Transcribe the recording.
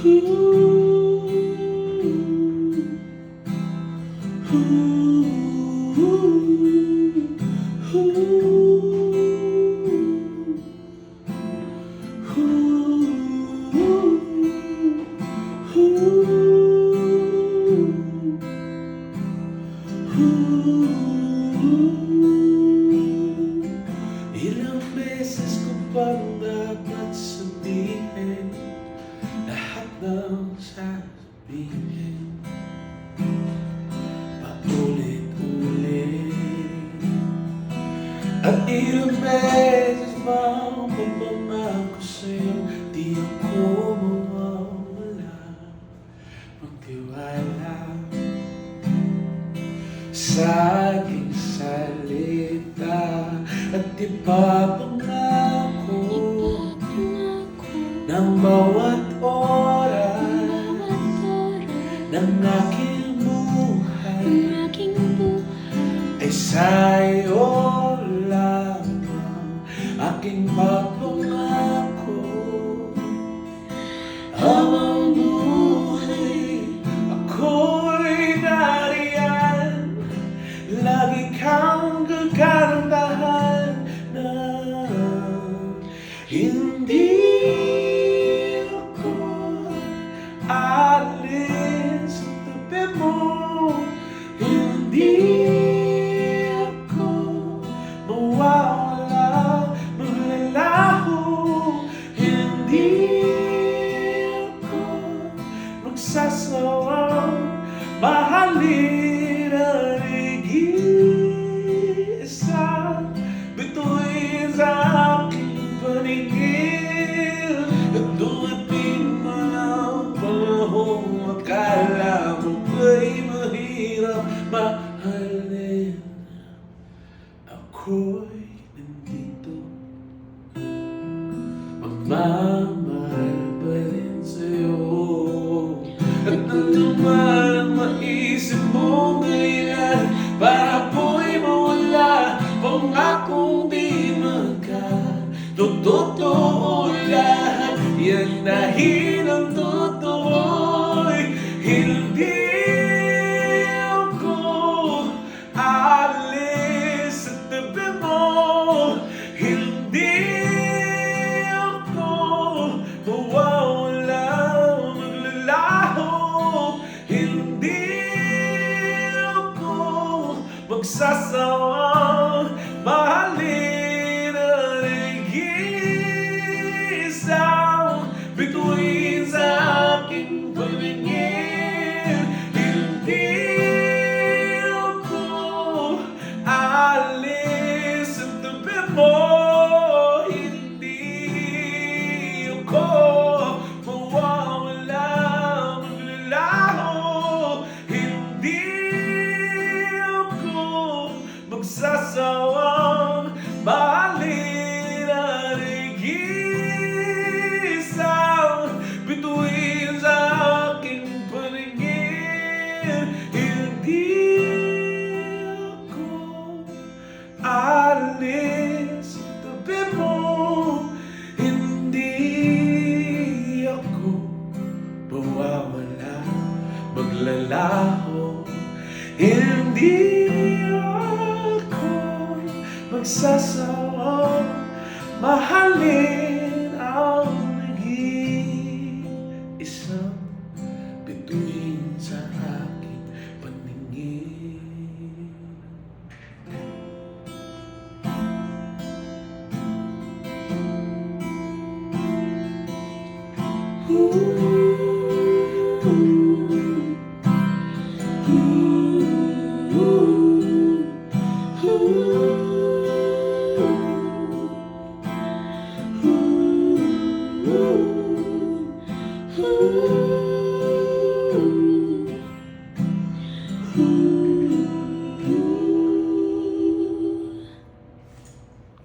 Ilang beses ko bang dapat sabihin lahat ng sasabihin paulit-ulit? At ilang beses bang pagmamahal ko sa'yo di ako mawawala magtiwala sa aking salita at ipapangako ng bawat oras ng aking buhay ay sa'yo lamang aking papangako. Habang buhay ako'y nariyan, lagi kang kagandahan na hindi ako aalis sa tabi mo, hindi ako mawawala, maglalaho, hindi ako magsasawang mahalin ang isa. Bituin sa aking paningin at dumating man ang panahong akala mo ba'y mahirap mahalin. Ako'y nandito, magmamahal pa rin sa'yo. At ano man ang maisip mo ngayon para po'y mawala, pangakong di magkatotoo lahat. Yan dahil ang totoo'y hindi ako aalis sa tabi mo, hindi ako mawawala, maglalaho, hindi ako magsasawang mahalin ang isang bituin sa aking paningin. Hindi ako aalis sa tabi mo, hindi ako mawawala, maglalaho, hindi ako magsasawang mahalin ang isang bituin sa aking paningin. Hindi ako aalis sa tabi mo, hindi ako mawawala, maglalaho, hindi ako magsasawang mahalin ang nag-iisang bituin sa aking paningin. Ooh.